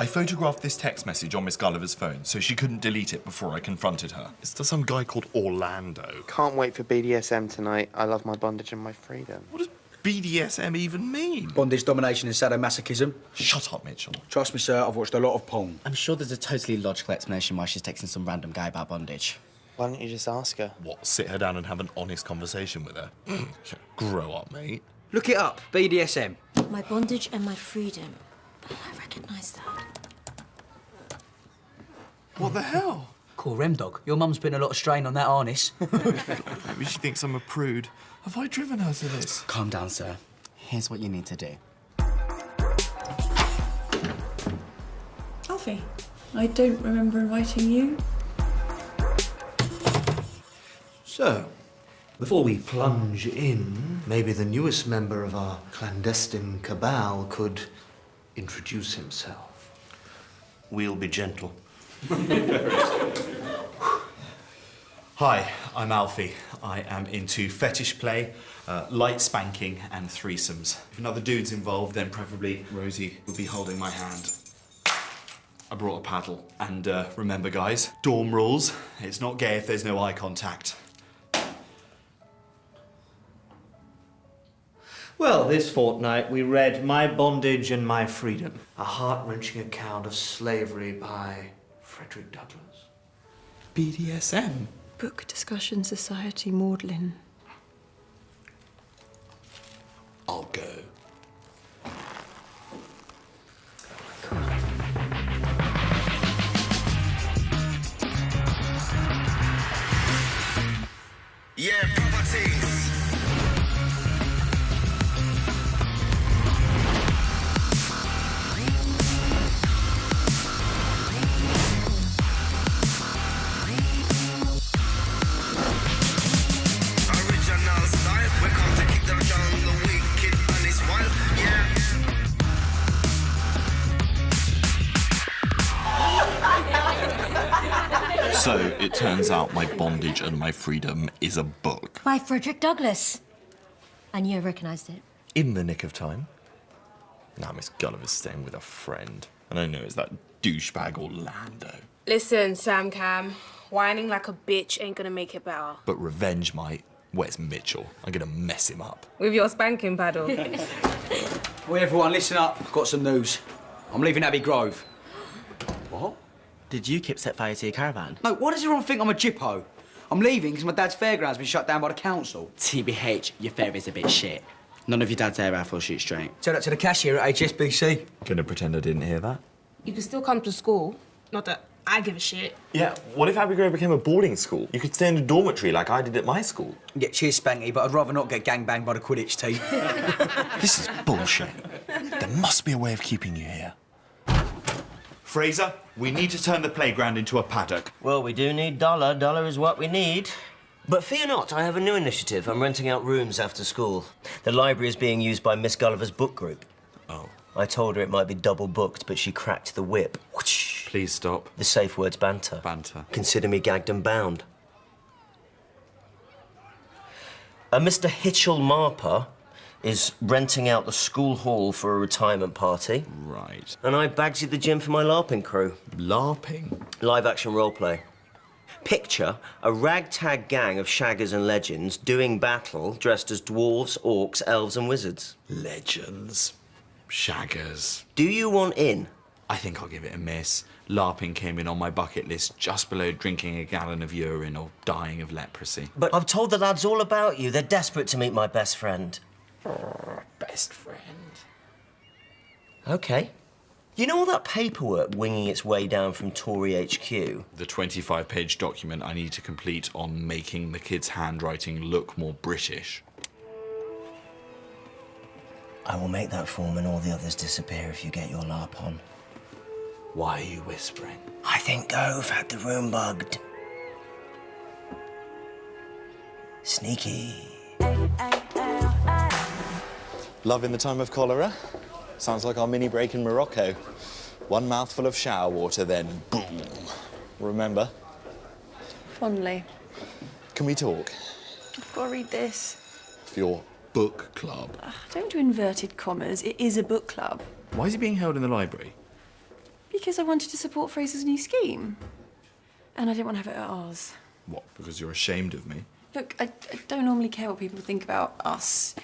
I photographed this text message on Miss Gulliver's phone so she couldn't delete it before I confronted her. It's to some guy called Orlando. Can't wait for BDSM tonight. I love my bondage and my freedom. What does BDSM even mean? Bondage, domination and sadomasochism. Shut up, Mitchell. Trust me, sir, I've watched a lot of porn. I'm sure there's a totally logical explanation why she's texting some random guy about bondage. Why don't you just ask her? What, sit her down and have an honest conversation with her? Grow up, mate. Look it up, BDSM. My bondage and my freedom. I recognise that. What the hell? Cool, Rem dog. Your mum's putting a lot of strain on that harness. Maybe she thinks I'm a prude. Have I driven her to this? Calm down, sir. Here's what you need to do. Alfie, I don't remember inviting you. So, before we plunge in, maybe the newest member of our clandestine cabal could introduce himself. We'll be gentle. Hi, I'm Alfie. I am into fetish play, light spanking and threesomes. If another dude's involved, then preferably Rosie would be holding my hand. I brought a paddle. And remember, guys, dorm rules. It's not gay if there's no eye contact. Well, this fortnight we read My Bondage and My Freedom, a heart-wrenching account of slavery by Frederick Douglass. BDSM? Book Discussion Society, Magdalen. I'll go. Yeah, properties. Original style, we come to keep them young, the wicked and it's wild, yeah. So, it turns out My Bondage and My Freedom is a book. By Frederick Douglass. And you recognised it? In the nick of time. Now Miss Gulliver's staying with a friend. And I know it's that douchebag Orlando. Listen, Sam Cam, whining like a bitch ain't gonna make it better. But revenge might. Where's Mitchell? I'm gonna mess him up. With your spanking paddle. Well, everyone, listen up. I've got some news. I'm leaving Abbey Grove. What? Did you set fire to your caravan? No, why does everyone think I'm a jippo? I'm leaving because my dad's fairground's been shut down by the council. TBH, your fair is a bit shit. None of your dad's air rifles shoot straight. Tell that to the cashier at HSBC. Gonna pretend I didn't hear that? You can still come to school. Not that I give a shit. Yeah, what if Abbey Grove became a boarding school? You could stay in a dormitory like I did at my school. Yeah, cheers, Spanky, but I'd rather not get gangbanged by the Quidditch team. This is bullshit. There must be a way of keeping you here. Fraser, we need to turn the playground into a paddock. Well, we do need dollar. Dollar is what we need. But fear not, I have a new initiative. I'm renting out rooms after school. The library is being used by Miss Gulliver's book group. Oh. I told her it might be double booked, but she cracked the whip. Please stop. The safe word's banter. Banter. Consider me gagged and bound. Mr. Hitchell Marper is renting out the school hall for a retirement party. Right. And I bagsy the gym for my LARPing crew. LARPing? Live-action roleplay. Picture a ragtag gang of shaggers and legends doing battle dressed as dwarves, orcs, elves and wizards. Legends. Shaggers. Do you want in? I think I'll give it a miss. LARPing came in on my bucket list just below drinking a gallon of urine or dying of leprosy. But I've told the lads all about you. They're desperate to meet my best friend. Best friend. OK. You know all that paperwork winging its way down from Tory HQ? The 25-page document I need to complete on making the kids' handwriting look more British. I will make that form and all the others disappear if you get your LARP on. Why are you whispering? I think Gove had the room bugged. Sneaky. Love in the time of cholera? Sounds like our mini break in Morocco. One mouthful of shower water, then boom. Remember? Fondly. Can we talk? I've got to read this. For your book club. Don't do inverted commas. It is a book club. Why is he being held in the library? Because I wanted to support Fraser's new scheme. And I didn't want to have it at ours. What, because you're ashamed of me? Look, I don't normally care what people think about us.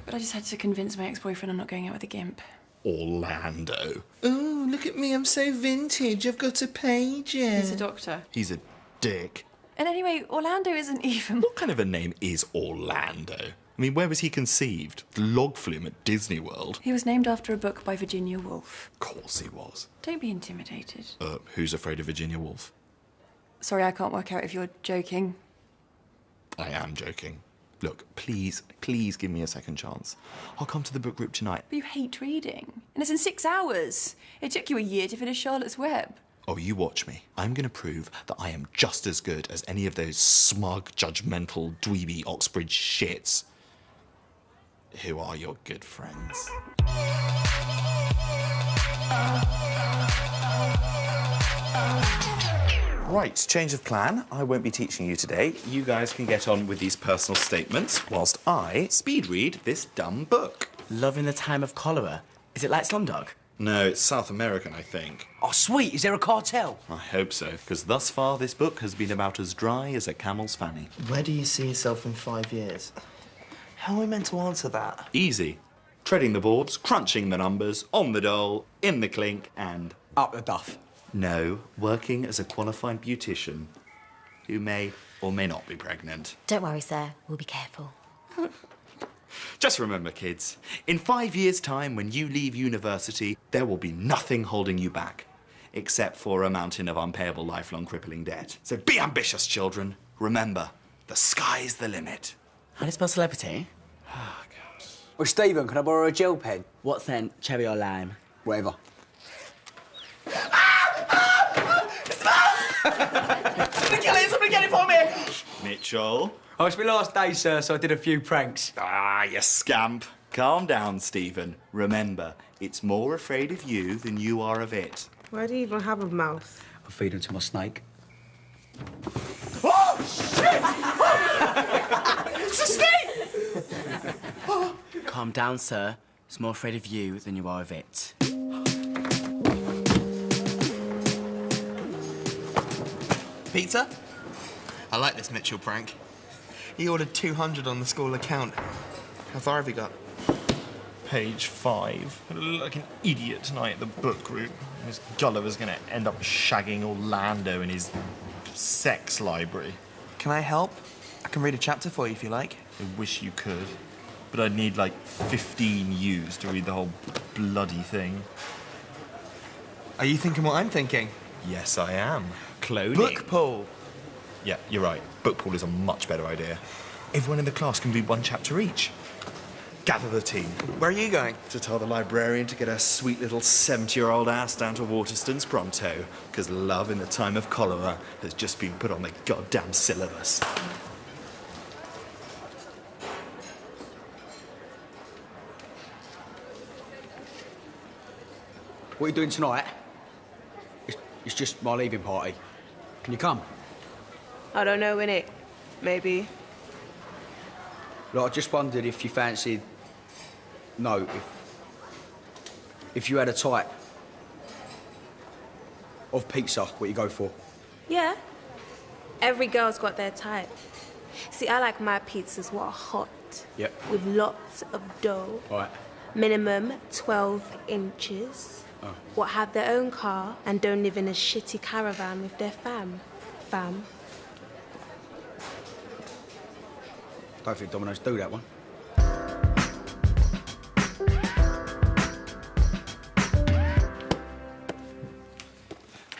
But I just had to convince my ex-boyfriend I'm not going out with a gimp. Orlando. Oh, look at me, I'm so vintage. I've got a pager. He's a doctor. He's a dick. And anyway, Orlando isn't even... What kind of a name is Orlando? I mean, where was he conceived? The log flume at Disney World? He was named after a book by Virginia Woolf. Of course he was. Don't be intimidated. Who's afraid of Virginia Woolf? Sorry, I can't work out if you're joking. I am joking. Look, please give me a second chance. I'll come to the book group tonight. But you hate reading. And it's in 6 hours. It took you a year to finish Charlotte's Web. Oh, you watch me. I'm going to prove that I am just as good as any of those smug, judgmental, dweeby Oxbridge shits. Who are your good friends? Right, change of plan. I won't be teaching you today. You guys can get on with these personal statements whilst I speed read this dumb book. Love in the Time of Cholera. Is it like Slumdog? No, it's South American, I think. Oh, sweet. Is there a cartel? I hope so, because thus far this book has been about as dry as a camel's fanny. Where do you see yourself in 5 years? How are we meant to answer that? Easy. Treading the boards, crunching the numbers, on the dole, in the clink, and... Up the duff. No, working as a qualified beautician who may or may not be pregnant. Don't worry, sir. We'll be careful. Just remember, kids, in 5 years' time, when you leave university, there will be nothing holding you back, except for a mountain of unpayable, lifelong, crippling debt. So be ambitious, children. Remember, the sky's the limit. How do you spell celebrity? Oh, God. Well, Stephen, can I borrow a gel pen? What scent? Cherry or lime? Whatever. Somebody get it for me! Mitchell. Oh, it's my last day, sir, so I did a few pranks. Ah, you scamp. Calm down, Stephen. Remember, it's more afraid of you than you are of it. Why do you even have a mouth? I feed them to my snake. Oh, shit! It's a snake! Calm down, sir. It's more afraid of you than you are of it. Pizza? I like this Mitchell prank. He ordered 200 on the school account. How far have you got? Page 5. I look like an idiot tonight at the book group. This Gulliver's gonna end up shagging Orlando in his sex library. Can I help? I can read a chapter for you if you like. I wish you could. But I'd need like 15 U's to read the whole bloody thing. Are you thinking what I'm thinking? Yes, I am. Cloning. Book pool. Yeah, you're right. Book pool is a much better idea. Everyone in the class can read 1 chapter each. Gather the team. Where are you going? To tell the librarian to get her sweet little 70-year-old ass down to Waterstones pronto, because Love in the Time of Cholera has just been put on the goddamn syllabus. What are you doing tonight? It's just my leaving party. Can you come? I don't know, innit? Maybe. Look, I just wondered if you fancied... No, if you had a type of pizza, what you go for? Yeah. Every girl's got their type. See, I like my pizzas what are hot. Yep. With lots of dough. All right. Minimum 12 inches. Oh. What have their own car and don't live in a shitty caravan with their fam. Don't think Domino's do that one.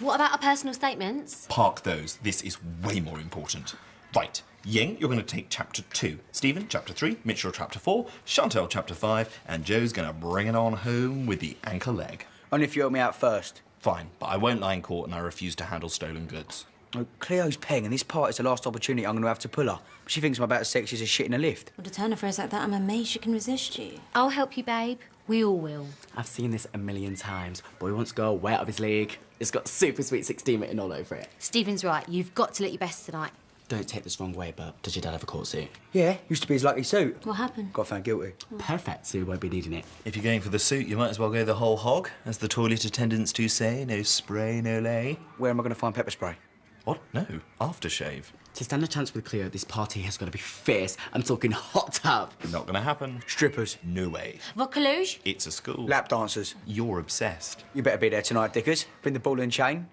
What about our personal statements? Park those. This is way more important. Right. Ying, you're going to take chapter 2. Stephen, chapter 3. Mitchell, chapter 4. Chantal, chapter 5. And Joe's going to bring it on home with the anchor leg. Only if you help me out first. Fine, but I won't lie in court and I refuse to handle stolen goods. Oh, Cleo's peng, and this party's the last opportunity I'm going to have to pull her. But she thinks I'm about as sexy as a shit in a lift. Well, to turn a phrase like that, I'm amazed she can resist you. I'll help you, babe. We all will. I've seen this a million times. Boy wants girl way out of his league. It's got super sweet 16 written all over it. Stephen's right. You've got to look your best tonight. Don't take this wrong way, but does your dad have a court suit? Yeah, used to be his lucky suit. What happened? Got found guilty. Perfect, so you won't be needing it. If you're going for the suit, you might as well go the whole hog. As the toilet attendants do say, no spray, no lay. Where am I going to find pepper spray? What? No, aftershave. To stand a chance with Cleo, this party has got to be fierce. I'm talking hot tub. Not gonna happen. Strippers. No way. Vaucluge? It's a school. Lap dancers. You're obsessed. You better be there tonight, Dickers. Bring the ball and chain.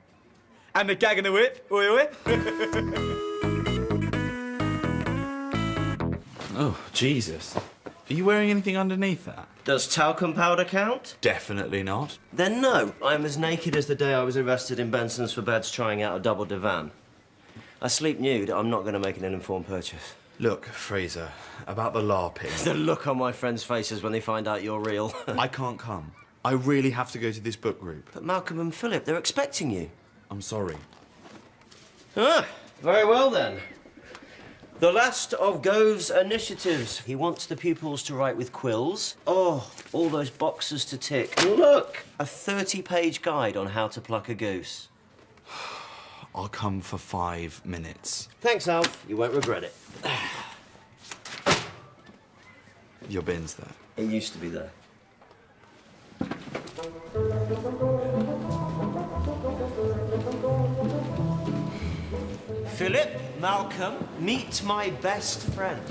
And the gag and the whip. Oi, oi. Oh, Jesus. Are you wearing anything underneath that? Does talcum powder count? Definitely not. Then no. I'm as naked as the day I was arrested in Benson's for beds trying out a double divan. I sleep nude. I'm not going to make an informed purchase. Look, Fraser, about the LARPing. The look on my friends' faces when they find out you're real. I can't come. I really have to go to this book group. But Malcolm and Philip, they're expecting you. I'm sorry. Ah, very well then. The last of Gove's initiatives. He wants the pupils to write with quills. Oh, all those boxes to tick. Look! A 30-page guide on how to pluck a goose. I'll come for 5 minutes. Thanks, Alf. You won't regret it. Your bin's there. It used to be there. Philip, Malcolm, meet my best friend.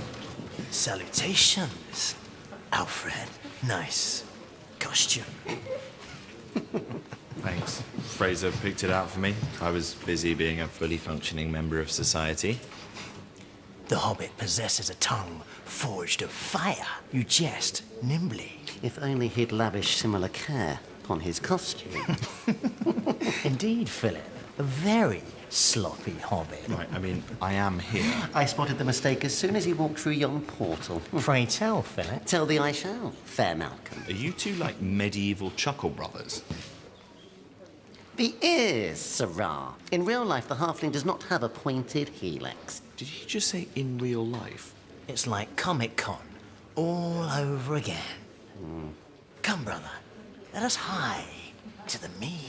Salutations, Alfred. Nice costume. Thanks. Fraser picked it out for me. I was busy being a fully functioning member of society. The Hobbit possesses a tongue forged of fire. You jest nimbly. If only he'd lavish similar care on his costume. Indeed, Philip. A very sloppy Hobbit. Right, I mean, I am here. I spotted the mistake as soon as he walked through yon portal. Pray tell, Philip. Tell thee I shall, fair Malcolm. Are you two like medieval Chuckle Brothers? The ears, sirrah. In real life, the halfling does not have a pointed helix. Did you just say in real life? It's like Comic-Con all over again. Come, brother. Let us hie to the mead.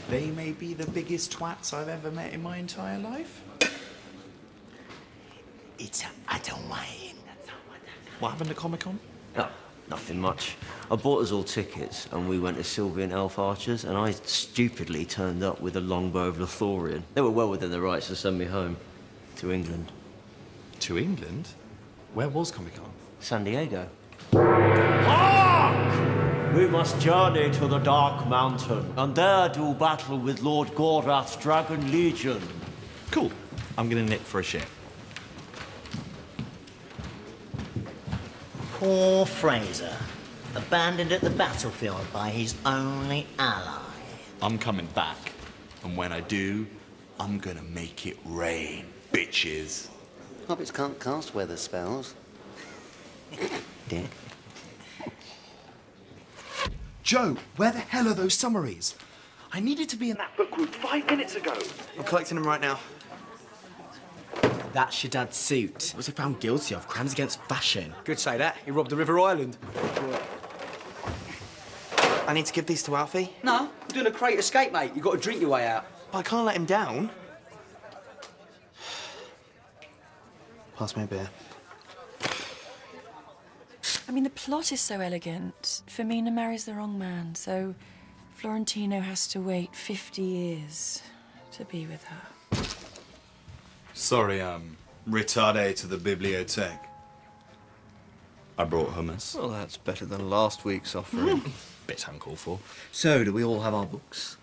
They may be the biggest twats I've ever met in my entire life. It's a wine. What happened at Comic-Con? Oh, nothing much. I bought us all tickets and we went to Sylvian Elf Archers and I stupidly turned up with a longbow of Lothlorien. They were well within their rights to send me home. To England. To England? Where was Comic-Con? San Diego. Hark! We must journey to the Dark Mountain and there do battle with Lord Gordrath's Dragon Legion. Cool. I'm gonna nip for a shit. Poor Fraser, abandoned at the battlefield by his only ally. I'm coming back. And when I do, I'm gonna make it rain, bitches. Hobbits can't cast weather spells. Dick. Joe, where the hell are those summaries? I needed to be in that book group 5 minutes ago. I'm collecting them right now. That's your dad's suit. What was he found guilty of? Crimes against fashion. Good say that. He robbed the River Island. I need to give these to Alfie. No, we're doing a great escape, mate. You've got to drink your way out. But I can't let him down. Pass me a beer. I mean, the plot is so elegant. Firmina marries the wrong man, so Florentino has to wait 50 years to be with her. Sorry, retarde to the bibliothèque. I brought hummus. Well, that's better than last week's offering. Bit uncalled for. So, do we all have our books?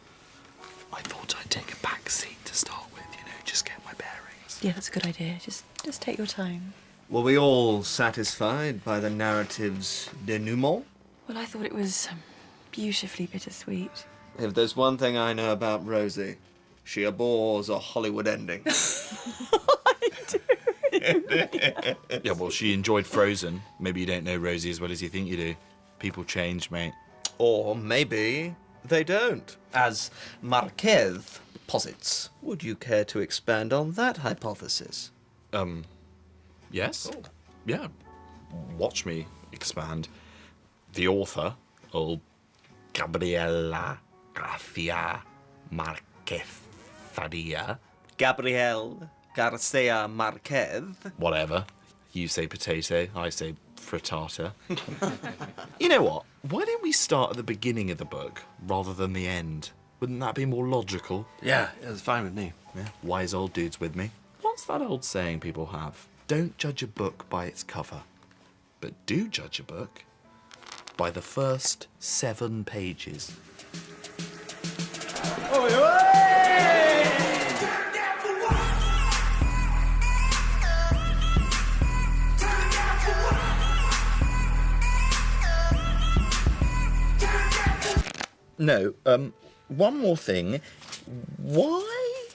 I thought I'd take a back seat to start with, you know, just get my bearings. Yeah, that's a good idea. Just take your time. Were we all satisfied by the narrative's denouement? Well, I thought it was beautifully bittersweet. If there's one thing I know about Rosie, she abhors a Hollywood ending. Yeah, well, she enjoyed Frozen. Maybe you don't know Rosie as well as you think you do. People change, mate. Or maybe they don't, as Marquez posits. Would you care to expand on that hypothesis? Yes? Yeah. Watch me expand. The author, old Gabriella Garcia Marquez. Gabriel Garcia Marquez. Whatever. You say potato, I say frittata. You know what? Why don't we start at the beginning of the book rather than the end? Wouldn't that be more logical? Yeah, it's fine with me. Yeah. Wise old dudes with me. What's that old saying people have? Don't judge a book by its cover, but do judge a book by the first 7 pages. No, one more thing. Why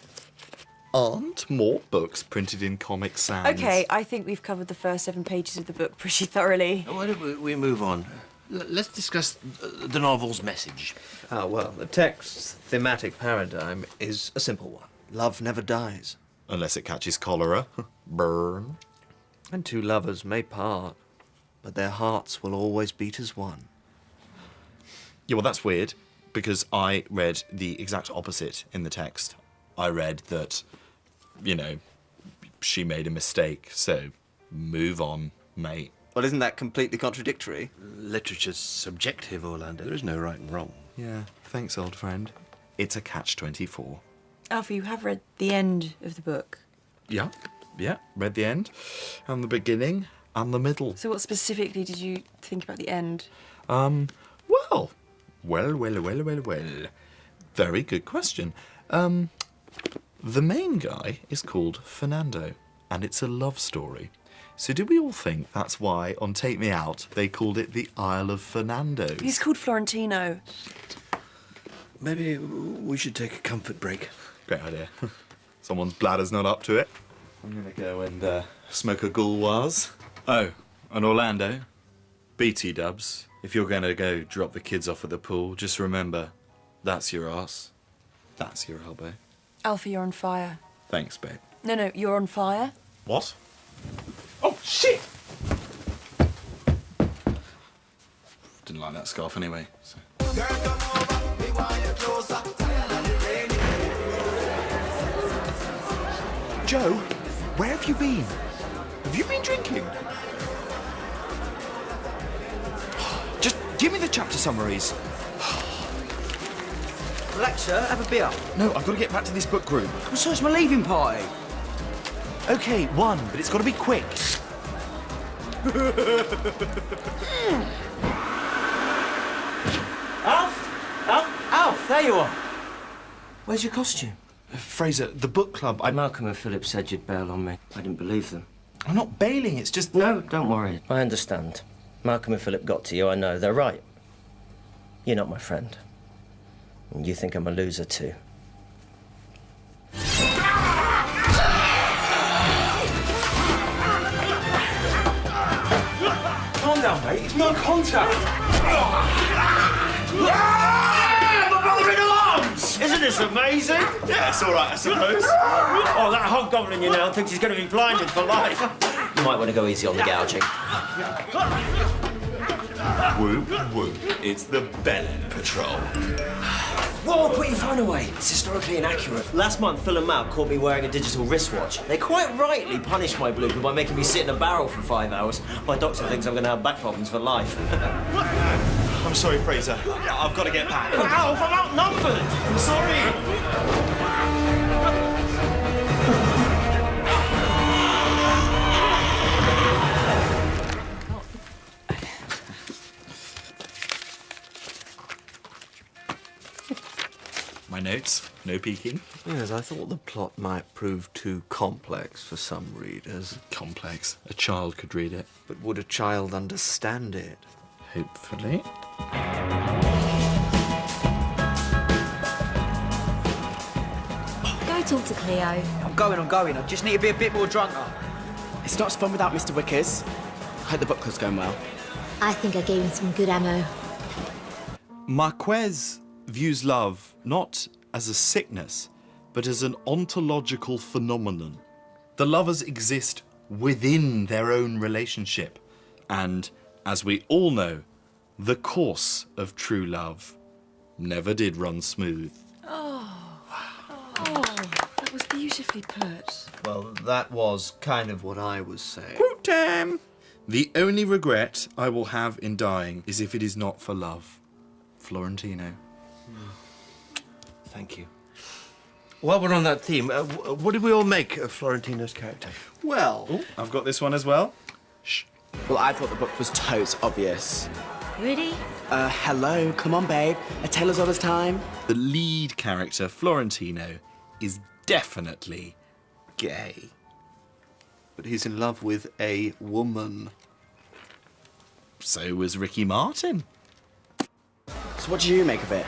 aren't more books printed in Comic Sans? OK, I think we've covered the first 7 pages of the book pretty thoroughly. Why don't we move on? Let's discuss the novel's message. Ah, well, the text's thematic paradigm is a simple one. Love never dies. Unless it catches cholera. Burn. And 2 lovers may part, but their hearts will always beat as one. Yeah, well, that's weird, because I read the exact opposite in the text. I read that, you know, she made a mistake, so move on, mate. Well, isn't that completely contradictory? Literature's subjective, Orlando. There is no right and wrong. Yeah, thanks, old friend. It's a catch-24. Alfie, you have read the end of the book. Yeah, read the end, and the beginning, and the middle. So what specifically did you think about the end? Well. Very good question. The main guy is called Fernando, and it's a love story. So do we all think that's why on Take Me Out they called it the Isle of Fernando? He's called Florentino. Maybe we should take a comfort break. Great idea. Someone's bladder's not up to it. I'm gonna go and smoke a Gauloise. Oh, and Orlando, BT dubs, if you're gonna go drop the kids off at the pool, just remember, that's your arse, that's your elbow. Alfie, you're on fire. Thanks, babe. No, you're on fire. What? Oh, shit! Didn't like that scarf anyway, so. Joe, where have you been? Have you been drinking? Just give me the chapter summaries. Relax, sir. Have a beer. No, I've got to get back to this book group. Well, so it's my leaving party. Okay, 1, but it's got to be quick. Alf, there you are. Where's your costume? Fraser, the book club, Malcolm and Philip said you'd bail on me. I didn't believe them. I'm not bailing, it's just... No, don't worry. I understand. Malcolm and Philip got to you, I know. They're right. You're not my friend. And you think I'm a loser, too. Calm down, mate. It's no contact. The bothering alarms! Isn't this amazing? Yeah, it's all right, I suppose. Oh, that hobgoblin you now thinks he's going to be blinded for life. You might want to go easy on the gouging. Whoop, whoop. It's the Belen Patrol. Whoa, put your phone away. It's historically inaccurate. Last month, Phil and Mal caught me wearing a digital wristwatch. They quite rightly punished my blooper by making me sit in a barrel for 5 hours. My doctor thinks I'm going to have back problems for life. I'm sorry, Fraser. I've got to get back. Alf, I'm outnumbered! I'm sorry. My notes, no peeking. Yes, I thought the plot might prove too complex for some readers. Complex. A child could read it. But would a child understand it? Hopefully. Go talk to Cleo. I'm going. I just need to be a bit more drunker. It's not as fun without Mr. Wickers. Hope the book club's going well. I think I gave him some good ammo. Marquez views love not as a sickness, but as an ontological phenomenon. The lovers exist within their own relationship. And, as we all know, the course of true love never did run smooth. Oh, that was beautifully put. Well, that was kind of what I was saying. Quote time! The only regret I will have in dying is if it is not for love. Florentino. Thank you. While we're on that theme, what did we all make of Florentino's character? Well... Ooh, I've got this one as well. Shh. Well, I thought the book was totes obvious. Really? Hello, come on, babe. A tale as old as time. The lead character, Florentino, is definitely gay. But he's in love with a woman. So was Ricky Martin. So what do you make of it?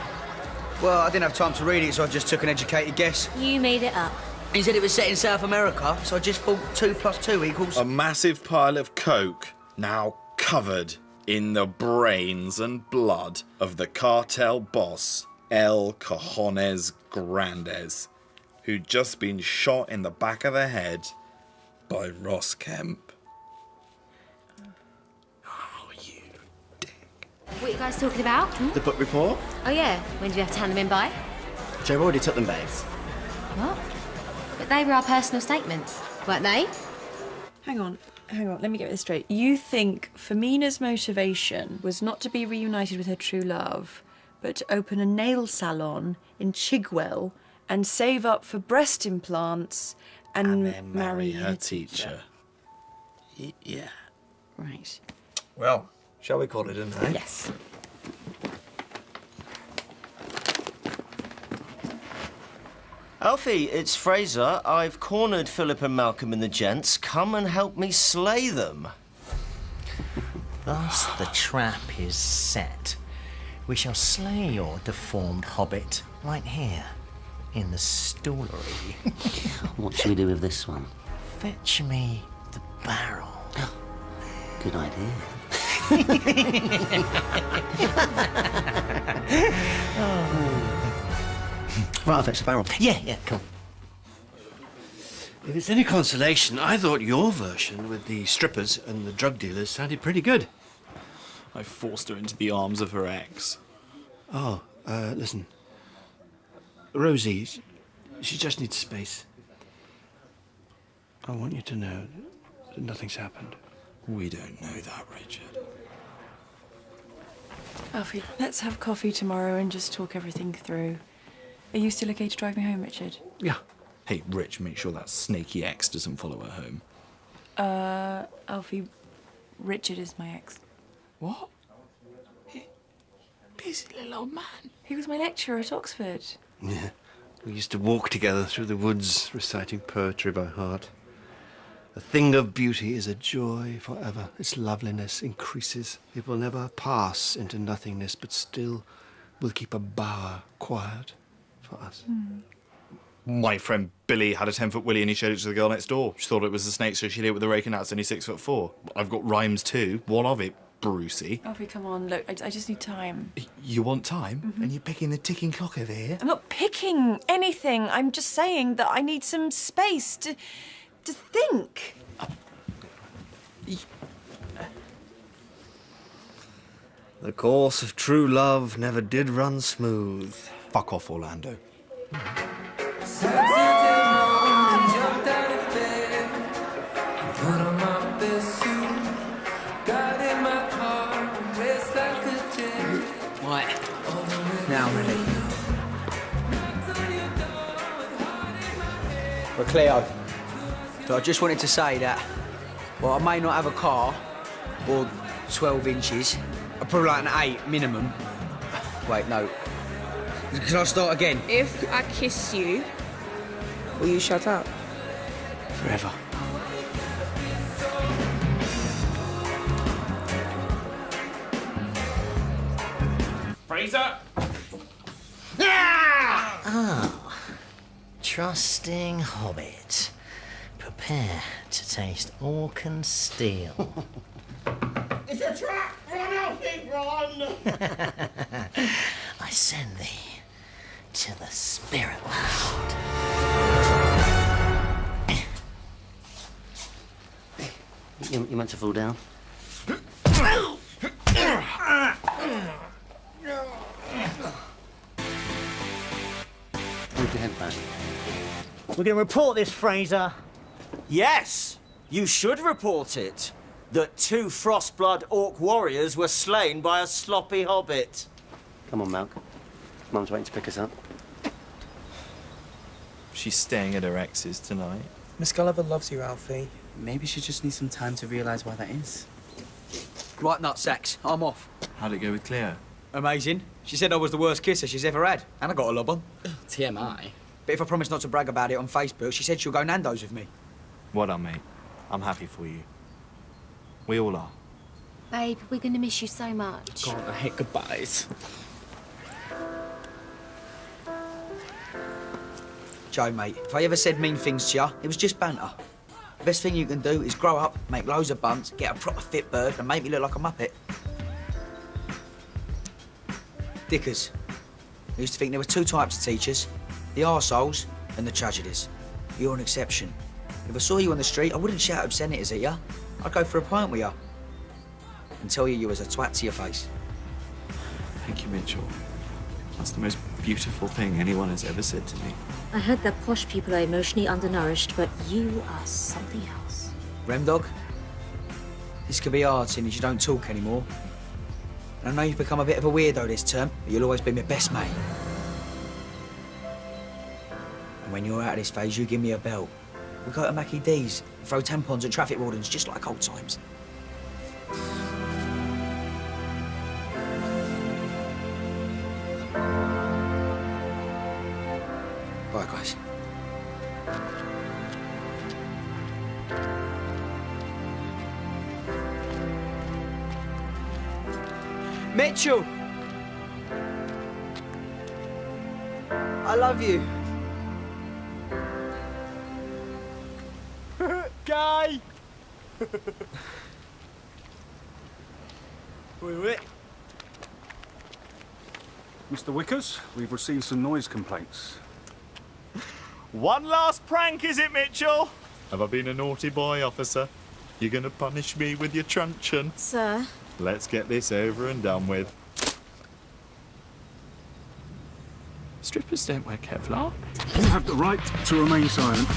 Well, I didn't have time to read it, so I just took an educated guess. You made it up. He said it was set in South America, so I just thought 2 + 2 equals... A massive pile of coke, now covered in the brains and blood of the cartel boss, El Cajones Grandes, who'd just been shot in the back of the head by Ross Kemp. Oh, you dick. What are you guys talking about? The book report? Oh, yeah. When do we have to hand them in by? Joe already took them, babes. What? But they were our personal statements, weren't they? Hang on, let me get this straight. You think Femina's motivation was not to be reunited with her true love, but to open a nail salon in Chigwell and save up for breast implants and then marry her teacher. Yeah. Right. Well, shall we call it a night? Yes. Alfie, it's Fraser. I've cornered Philip and Malcolm and the gents. Come and help me slay them. Thus the trap is set. We shall slay your deformed hobbit right here, in the stoolery. What should we do with this one? Fetch me the barrel. Good idea. Right, I'll fetch the barrel. Yeah, come. If it's any consolation, I thought your version with the strippers and the drug dealers sounded pretty good. I forced her into the arms of her ex. Oh, listen. Rosie, she just needs space. I want you to know that nothing's happened. We don't know that, Richard. Alfie, let's have coffee tomorrow and just talk everything through. Are you still okay to drive me home, Richard? Yeah. Hey, Rich, make sure that snaky ex doesn't follow her home. Alfie, Richard is my ex. What? Busy little old man. He was my lecturer at Oxford. Yeah. We used to walk together through the woods, reciting poetry by heart. A thing of beauty is a joy forever. Its loveliness increases. It will never pass into nothingness, but still will keep a bower quiet for us. My friend Billy had a 10-foot willy and he showed it to the girl next door. She thought it was a snake, so she hit it with a rake, and that's only 6'4". I've got rhymes too. What of it, Brucey? Alfie, come on, look, I just need time. You want time? And you're picking the ticking clock over here? I'm not picking anything. I'm just saying that I need some space to think. The course of true love never did run smooth. Fuck off, Orlando. Right. Now I'm ready. Well, Cleo, so I just wanted to say that, well, I may not have a car or 12 inches. I'm probably like an 8 minimum. Wait, no. Can I start again? If I kiss you, will you shut up? Forever. Fraser! Ah, trusting hobbit. Prepare to taste orc and steel. It's a trap! Run, Alfie, run! I send thee to the spirit world. You meant to fall down? head back. We're going to report this, Fraser. Yes! You should report it. That 2 Frostblood Orc warriors were slain by a sloppy hobbit. Come on, Malk. Mum's waiting to pick us up. She's staying at her ex's tonight. Miss Gulliver loves you, Alfie. Maybe she just needs some time to realise why that is. Right, nutsacks. I'm off. How'd it go with Cleo? Amazing. She said I was the worst kisser she's ever had, and I got a lob on. TMI. But if I promise not to brag about it on Facebook, she said she'll go Nando's with me. Well done, mate. I'm happy for you. We all are. Babe, we're gonna miss you so much. God, I hate goodbyes. Joe, mate, if I ever said mean things to you, it was just banter. The best thing you can do is grow up, make loads of bunts, get a proper fit bird, and make me look like a muppet. Dickers. I used to think there were 2 types of teachers, the arseholes and the tragedies. You're an exception. If I saw you on the street, I wouldn't shout obscenities at you. I'd go for a pint with you and tell you was a twat to your face. Thank you, Mitchell. That's the most beautiful thing anyone has ever said to me. I heard that posh people are emotionally undernourished, but you are something else. Remdog, this could be hard seeing as you don't talk anymore. And I know you've become a bit of a weirdo this term, but you'll always be my best mate. And when you're out of this phase, you give me a bell. We go to Mackie D's and throw tampons at traffic wardens just like old times. Bye, guys. Mitchell! I love you. Guy! Wait. Mr. Wickers, we've received some noise complaints. One last prank, is it, Mitchell? Have I been a naughty boy, officer? You're gonna punish me with your truncheon? Sir? Let's get this over and done with. Strippers don't wear Kevlar. You have the right to remain silent.